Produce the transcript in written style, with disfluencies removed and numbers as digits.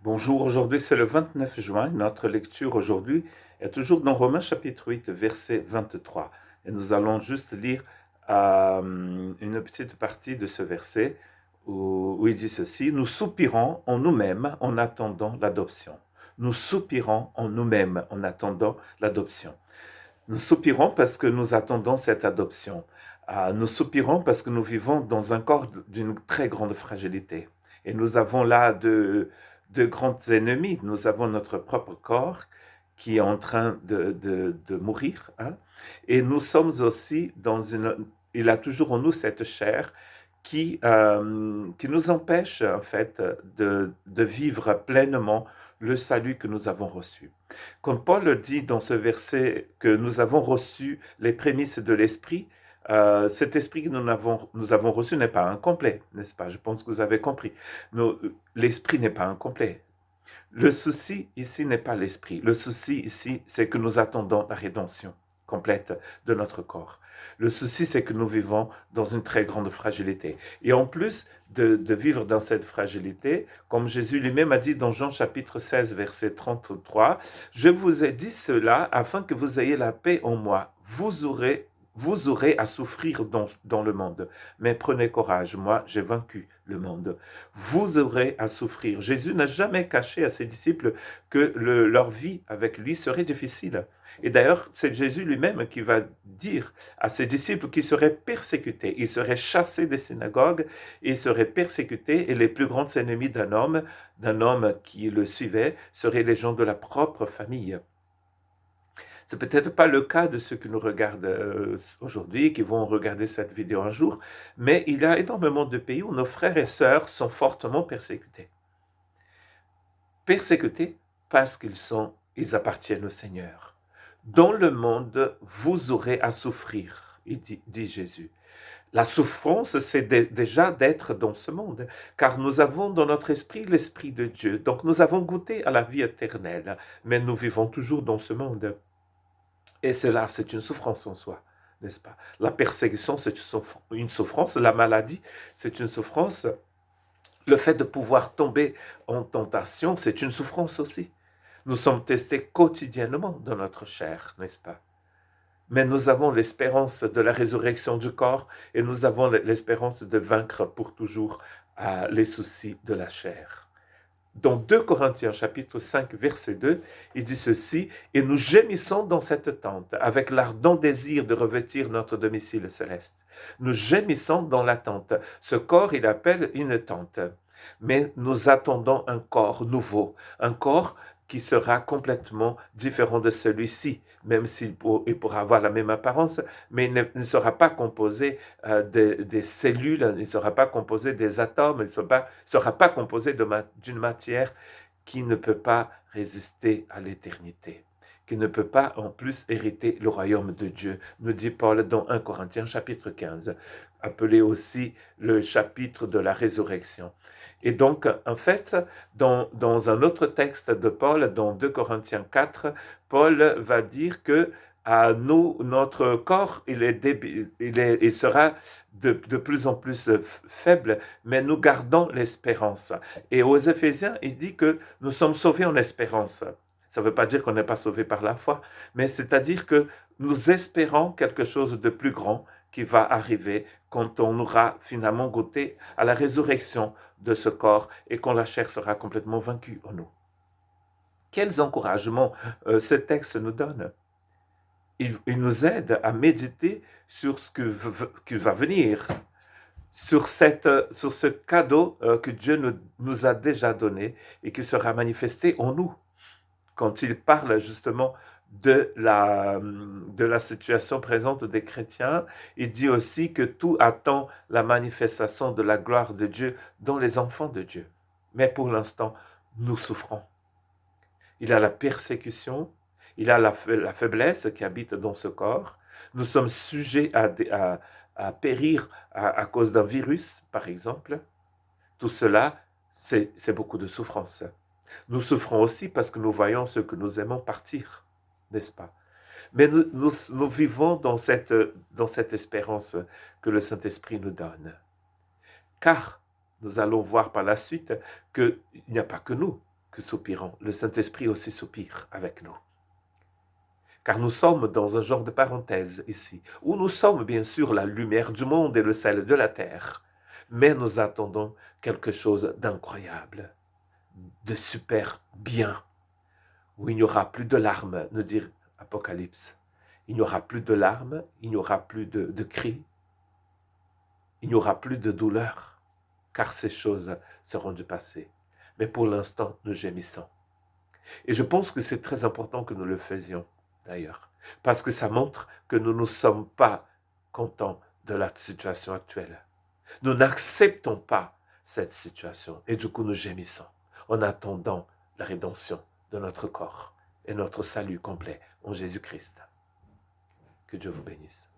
Bonjour, aujourd'hui c'est le 29 juin. Notre lecture aujourd'hui est toujours dans Romains chapitre 8, verset 23. Et nous allons juste lire une petite partie de ce verset où il dit ceci: Nous soupirons en nous-mêmes en attendant l'adoption. Nous soupirons en nous-mêmes en attendant l'adoption. Nous soupirons parce que nous attendons cette adoption. Nous soupirons parce que nous vivons dans un corps d'une très grande fragilité. Et nous avons là de grands ennemis. Nous avons notre propre corps qui est en train de mourir. Hein? Et nous sommes aussi dans une... Il a toujours en nous cette chair qui nous empêche en fait de vivre pleinement le salut que nous avons reçu. Comme Paul dit dans ce verset que nous avons reçu les prémices de l'Esprit, cet esprit que nous avons reçu n'est pas incomplet, n'est-ce pas? Je pense que vous avez compris. L'esprit n'est pas incomplet. Le souci ici n'est pas l'esprit. Le souci ici, c'est que nous attendons la rédemption complète de notre corps. Le souci, c'est que nous vivons dans une très grande fragilité. Et en plus de vivre dans cette fragilité, comme Jésus lui-même a dit dans Jean chapitre 16, verset 33, « Je vous ai dit cela afin que vous ayez la paix en moi. Vous aurez à souffrir dans le monde, mais prenez courage, moi j'ai vaincu le monde. Vous aurez à souffrir. » Jésus n'a jamais caché à ses disciples que leur vie avec lui serait difficile. Et d'ailleurs, c'est Jésus lui-même qui va dire à ses disciples qu'ils seraient persécutés, ils seraient chassés des synagogues, ils seraient persécutés, et les plus grands ennemis d'un homme qui le suivait, seraient les gens de la propre famille. C'est peut-être pas le cas de ceux qui nous regardent aujourd'hui, qui vont regarder cette vidéo un jour, mais il y a énormément de pays où nos frères et sœurs sont fortement persécutés. Persécutés parce ils appartiennent au Seigneur. Dans le monde, vous aurez à souffrir, dit Jésus. La souffrance, c'est déjà d'être dans ce monde, car nous avons dans notre esprit l'Esprit de Dieu. Donc nous avons goûté à la vie éternelle, mais nous vivons toujours dans ce monde. Et cela, c'est une souffrance en soi, n'est-ce pas? La persécution, c'est une souffrance. La maladie, c'est une souffrance. Le fait de pouvoir tomber en tentation, c'est une souffrance aussi. Nous sommes testés quotidiennement dans notre chair, n'est-ce pas? Mais nous avons l'espérance de la résurrection du corps et nous avons l'espérance de vaincre pour toujours les soucis de la chair. Dans 2 Corinthiens chapitre 5 verset 2, il dit ceci: « Et nous gémissons dans cette tente, avec l'ardent désir de revêtir notre domicile céleste. » Nous gémissons dans la tente. Ce corps, il appelle une tente. Mais nous attendons un corps nouveau, un corps qui sera complètement différent de celui-ci, même s'il pourra avoir la même apparence, mais il ne sera pas composé des cellules, il ne sera pas composé des atomes, il ne sera pas composé d'une matière qui ne peut pas résister à l'éternité, qui ne peut pas en plus hériter le royaume de Dieu, nous dit Paul dans 1 Corinthiens chapitre 15, appelé aussi le chapitre de la résurrection. Et donc, en fait, dans un autre texte de Paul, dans 2 Corinthiens 4, Paul va dire que à nous, notre corps, il sera de plus en plus faible, mais nous gardons l'espérance. Et aux Éphésiens, il dit que nous sommes sauvés en espérance. Ça ne veut pas dire qu'on n'est pas sauvé par la foi, mais c'est-à-dire que nous espérons quelque chose de plus grand qui va arriver quand on aura finalement goûté à la résurrection de ce corps et quand la chair sera complètement vaincue en nous. Quels encouragements ce texte nous donne. Il nous aide à méditer sur ce qui va venir, sur ce cadeau que Dieu nous a déjà donné et qui sera manifesté en nous. Quand il parle justement de la situation présente des chrétiens, il dit aussi que tout attend la manifestation de la gloire de Dieu dans les enfants de Dieu. Mais pour l'instant, nous souffrons. Il y a la persécution, il y a la faiblesse qui habite dans ce corps. Nous sommes sujets à périr à cause d'un virus, par exemple. Tout cela, c'est beaucoup de souffrance. Nous souffrons aussi parce que nous voyons ceux que nous aimons partir, n'est-ce pas? Mais nous vivons dans cette espérance que le Saint-Esprit nous donne. Car nous allons voir par la suite qu'il n'y a pas que nous. que soupirons. Le Saint-Esprit aussi soupire avec nous. Car nous sommes dans un genre de parenthèse ici, où nous sommes bien sûr la lumière du monde et le sel de la terre, mais nous attendons quelque chose d'incroyable, de super bien, où il n'y aura plus de larmes, nous dit Apocalypse. Il n'y aura plus de larmes, il n'y aura plus de cris, il n'y aura plus de douleur, car ces choses seront du passé. Mais pour l'instant, nous gémissons. Et je pense que c'est très important que nous le faisions, d'ailleurs, parce que ça montre que nous ne sommes pas contents de la situation actuelle. Nous n'acceptons pas cette situation et du coup nous gémissons en attendant la rédemption de notre corps et notre salut complet en Jésus-Christ. Que Dieu vous bénisse.